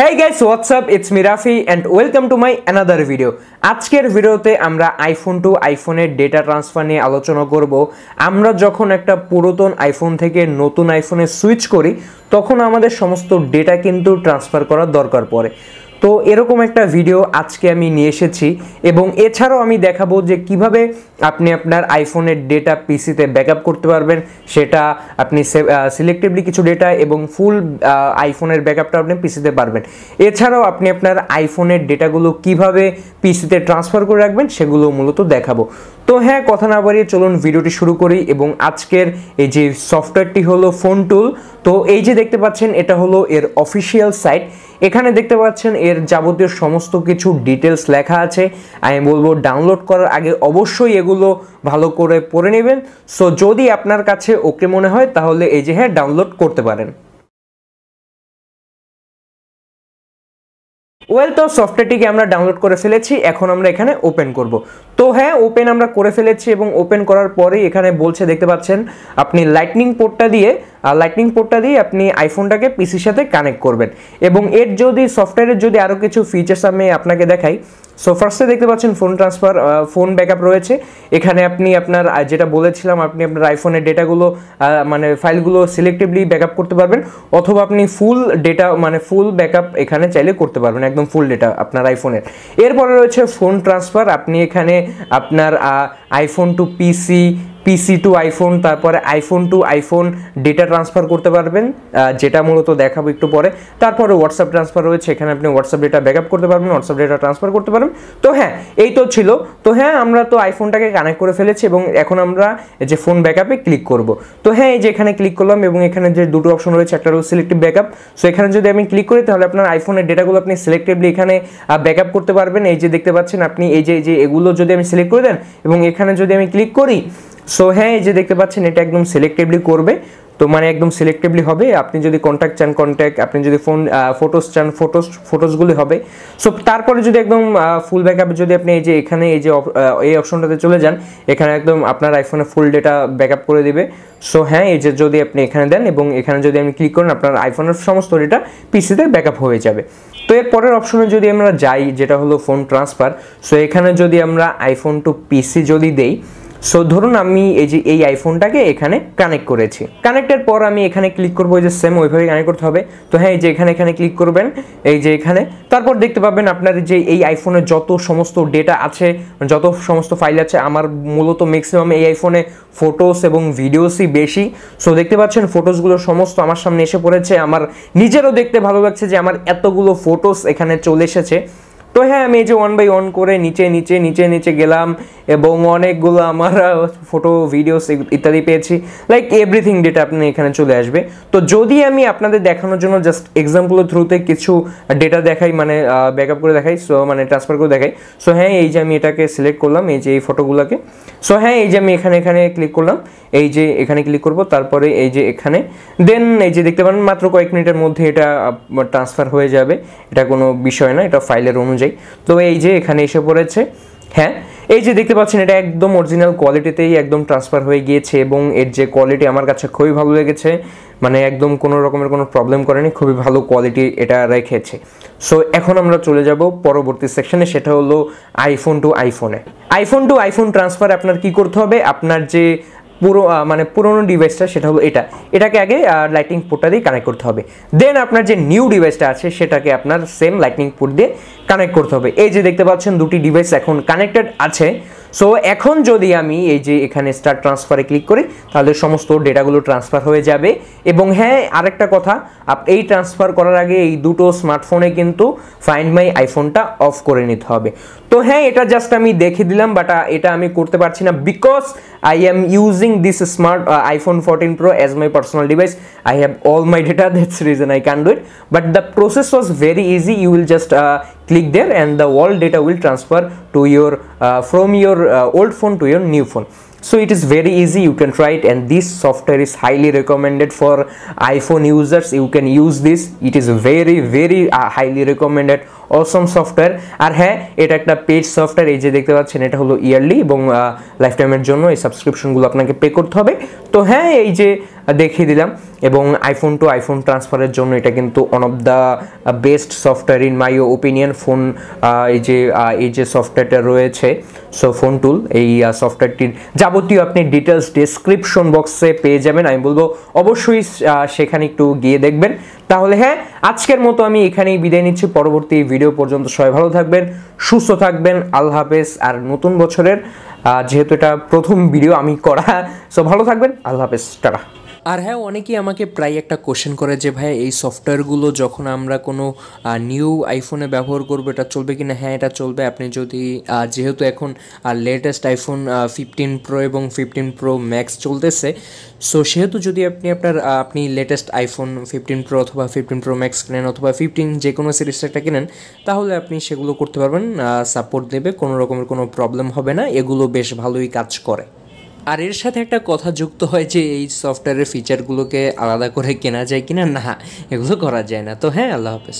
Hey guys, what's up? It's me Rafi and welcome to my another video. আজকের ভিডিওতে আমরা iPhone two আইফোনের data transfer নিয়ে আলোচনা করব। আমরা যখন একটা পুরাতন আইফোন থেকে নতুন আইফোনে সুইচ করি তখন আমাদের সমস্ত ডেটা কিন্তু ট্রান্সফার করার দরকার পড়ে। তো এরকম একটা ভিডিও আজকে আমি নিয়ে এসেছি এবং এছাড়াও আমি দেখাবো যে কিভাবে আপনি আপনার আইফোনের ডেটা পিসিতে ব্যাকআপ করতে পারবেন। সেটা আপনি সিলেক্টিভলি কিছু ডেটা এবং ফুল আইফোনের ব্যাকআপটা আপনি পিসিতে পারবেন। এছাড়াও আপনি আপনার আইফোনের ডেটাগুলো কিভাবে পিসিতে ট্রান্সফার করে রাখবেন সেগুলো মূলত দেখাবো। তো হ্যাঁ, কথা না বাড়িয়ে চলুন ভিডিওটি শুরু করি। এবং আজকের এই যে সফটওয়্যারটি হলো ফোন টুল। তো এই যে দেখতে পাচ্ছেন এটা হলো এর অফিসিয়াল সাইট। এখানে দেখতে পাচ্ছেন এর যাবতীয় সমস্ত কিছু ডিটেলস লেখা আছে। আমি বলবো ডাউনলোড করার আগে অবশ্যই এগুলো ভালো করে পড়ে নেবেন। সো যদি আপনার কাছে ওকে মনে হয় তাহলে এই যে হ্যাঁ ডাউনলোড করতে পারেন। তো সফটওয়্যারটিকে আমরা ডাউনলোড করে ফেলেছি, এখন আমরা এখানে ওপেন করব। তো হ্যাঁ, ওপেন আমরা করে ফেলেছি এবং ওপেন করার পরেই এখানে বলছে দেখতে পাচ্ছেন আপনি লাইটনিং পোর্টটা দিয়ে আপনি আইফোনটাকে পিসির সাথে কানেক্ট করবেন। এবং এর যদি সফটওয়্যারের যদি আরও কিছু ফিচার্স আমি আপনাকে দেখাই। সো ফার্স্টে দেখতে পাচ্ছেন ফোন ট্রান্সফার, ফোন ব্যাকআপ রয়েছে। এখানে আপনি আপনার যেটা বলেছিলাম আপনি আপনার আইফোনের ডেটাগুলো মানে ফাইলগুলো সিলেক্টিভলি ব্যাকআপ করতে পারবেন, অথবা আপনি ফুল ডেটা মানে ফুল ব্যাকআপ এখানে চাইলে করতে পারবেন, একদম ফুল ডেটা আপনার আইফোনের। এরপরে রয়েছে ফোন ট্রান্সফার। আপনি এখানে আপনার iPhone to PC to iPhone, তারপরে iPhone to iPhone data transfer করতে পারবেন, যেটা মূলত দেখাবো একটু পরে। তারপরে হোয়াটসঅ্যাপ ট্রান্সফার রয়েছে, এখানে আপনি হোয়াটসঅ্যাপ ডেটা ব্যাকআপ করতে পারবেন, হোয়াটসঅ্যাপ ডেটা ট্রান্সফার করতে পারবেন। তো হ্যাঁ, এই তো ছিল। তো হ্যাঁ, আমরা তো আইফোনটাকে কানেক্ট করে ফেলেছি এবং এখন আমরা যে ফোন ব্যাকআপে ক্লিক করব। তো হ্যাঁ, এই যে এখানে ক্লিক করলাম এবং এখানে যে দুটো অপশন রয়েছে, একটা হলো সিলেক্টিভ ব্যাকআপ। সো এখানে যদি আমি ক্লিক করি তাহলে আপনার আইফোনের ডেটাগুলো আপনি সিলেক্টিভলি এখানে ব্যাকআপ করতে পারবেন। এই যে দেখতে পাচ্ছেন আপনি এই যে এগুলো যদি আমি সিলেক্ট করে দেন এবং এখানে যদি আমি ক্লিক করি, সো হ্যাঁ এই যে দেখতে পাচ্ছেন এটা একদম সিলেক্টিভলি করবে। তো মানে একদম সিলেক্টিভলি হবে। আপনি যদি কন্ট্যাক্ট চান কন্ট্যাক্ট, আপনি যদি ফটোস চান ফটোসগুলি হবে। সো তারপরে যদি একদম ফুল ব্যাকআপে যদি আপনি এই যে এখানে এই অপশনটাতে চলে যান, এখানে একদম আপনার আইফোনে ফুল ডেটা ব্যাকআপ করে দিবে। সো হ্যাঁ, এই যে যদি আপনি এখানে দেন এবং এখানে যদি আমি ক্লিক করেন আপনার আইফোনের সমস্ত ডেটা পিসিতে ব্যাকআপ হয়ে যাবে। তো এর পরের অপশনে যদি আমরা যাই যেটা হলো ফোন ট্রান্সফার। সো এখানে যদি আমরা আইফোন টু পিসি যদি দেই, সো ধরুন আমি এই আইফোনটাকে এখানে কানেক্ট করেছি। কানেক্টের পর আমি এখানে ক্লিক করবো, যে সেম ওইভাবে কানেক্ট করতে হবে। তো হ্যাঁ, এই যে এখানে ক্লিক করবেন, এই যে এখানে। তারপর দেখতে পাবেন আপনার যে এই আইফোনের যত সমস্ত ডেটা আছে, যত সমস্ত ফাইল আছে, আমার মূলত ম্যাক্সিমাম এই আইফোনে ফটোস এবং ভিডিওসই বেশি। সো দেখতে পাচ্ছেন ফটোসগুলো সমস্ত আমার সামনে এসে পড়েছে। আমার নিজেরও দেখতে ভালো লাগছে যে আমার এতগুলো ফটোস এখানে চলে এসেছে। তো হ্যাঁ, আমি এই যে 1 বাই 1 করে নিচে গেলাম এবং অনেকগুলো আমার ফটো ভিডিওস ইত্যাদি পেয়েছি। লাইক এভরিথিং ডেটা আপনি এখানে চলে আসবে। তো যদি আমি আপনাদের দেখানোর জন্য জাস্ট এক্সাম্পলের থ্রুতে কিছু ডেটা দেখাই, মানে ব্যাকআপ করে দেখাই, সো মানে ট্রান্সফার করে দেখাই। সো হ্যাঁ, এই যে আমি এটাকে সিলেক্ট করলাম, এই যে এই ফটোগুলোকে। সো হ্যাঁ, এই যে আমি এখানে ক্লিক করলাম, এই যে এখানে ক্লিক করব, তারপরে এই যে এখানে দেন এই যে দেখতে পারেন মাত্র কয়েক মিনিটের মধ্যে এটা ট্রান্সফার হয়ে যাবে। এটা কোনো বিষয় না, এটা ফাইলের অনুযায়ী। তো এই যে এখানে এসে পড়েছে। হ্যাঁ, এই যে দেখতে পাচ্ছেন এটা একদম অরিজিনাল কোয়ালিটিতেই একদম ট্রান্সফার হয়ে গিয়েছে এবং এর যে কোয়ালিটি আমার কাছে খুবই ভালো লেগেছে। মানে একদম কোনো রকমের কোনো প্রবলেম করেনি, খুবই ভালো কোয়ালিটি এটা রেখেছে। সো এখন আমরা চলে যাব পরবর্তী সেকশনে, সেটা হলো আইফোন টু আইফোন ট্রান্সফার। আপনার কি করতে হবে, আপনার যে পুরোনো ডিভাইসটা সেটা হলো এটাকে আগে লাইটনিং পোর্টটা দিয়ে কানেক্ট করতে হবে। দেন আপনার যে নিউ ডিভাইসটা আছে সেটাকে আপনার সেম লাইটনিং পোর্ট দিয়ে কানেক্ট করতে হবে। এই যে দেখতে পাচ্ছেন দুটি ডিভাইস এখন কানেক্টেড আছে। সো এখন যদি আমি এই যে এখানে স্টার্ট ট্রান্সফারে ক্লিক করি তাহলে সমস্ত ডেটাগুলো ট্রান্সফার হয়ে যাবে। এবং হ্যাঁ, আরেকটা কথা, এই ট্রান্সফার করার আগে এই দুটো স্মার্টফোনে কিন্তু ফাইন্ড মাই আইফোনটা অফ করে নিতে হবে। তো হ্যাঁ, এটা জাস্ট আমি দেখে দিলাম, বাট এটা আমি করতে পারছি না because I am using this smart iPhone 14 Pro as my personal device. I have all my data, that's the reason I can't do it. But the process was very easy. You will just click there and the all data will transfer to your from your old phone to your new phone. So it is very easy, you can try it, and this software is highly recommended for iPhone users. You can use this, it is very highly recommended awesome software. আর হ্যাঁ, এটা একটা paid software. এই যে দেখতে পাচ্ছেন এটা হলো yearly এবং লাইফ টাইমের জন্য এই সাবস্ক্রিপশনগুলো আপনাকে পে করতে হবে। তো হ্যাঁ, এই যে দেখিয়ে দিলাম। এবং আইফোন টু আইফোন ট্রান্সফারের জন্য এটা কিন্তু one of the best software in my opinion. Phone এই যে সফটওয়্যারটা রয়েছে, সো ফোন টুল, এই সফটওয়্যারটির যাবতীয় আপনি ডিটেলস ডেসক্রিপশন বক্সে পেয়ে যাবেন। আমি বলবো অবশ্যই সেখানে একটু গিয়ে দেখবেন। তাহলে হ্যাঁ, আজকের মতো আমি এখানেই বিদায় নিচ্ছি। পরবর্তী ভিডিও পর্যন্ত সবাই ভালো থাকবেন, সুস্থ থাকবেন, আল্লাহ হাফেজ। আর নতুন বছরের যেহেতু এটা প্রথম ভিডিও আমি করা, সো ভালো থাকবেন, আল্লাহ হাফেজ, টাটা। আর হ্যাঁ, অনেকেই আমাকে প্রায় একটা কোশ্চেন করে যে ভাই এই সফটওয়্যারগুলো যখন আমরা কোনো নিউ আইফোনে ব্যবহার করবো এটা চলবে কি না? হ্যাঁ, এটা চলবে। আপনি যদি যেহেতু এখন লেটেস্ট আইফোন 15 প্রো এবং 15 প্রো ম্যাক্স চলতেছে, সো সেহেতু যদি আপনি লেটেস্ট আইফোন 15 প্রো অথবা 15 প্রো ম্যাক্স কিনেন অথবা 15 যে কোনো সিরিজটা একটা কিনেন, তাহলে আপনি সেগুলো করতে পারবেন, সাপোর্ট দেবে, কোনো রকমের কোনো প্রবলেম হবে না, এগুলো বেশ ভালোই কাজ করে। আর এর সাথে একটা কথা যুক্ত হয় যে এই সফটওয়্যারের ফিচারগুলোকে আলাদা করে কেনা যায় কিনা, না, এগুলো করা যায় না। তো হ্যাঁ, আল্লাহ হাফেজ।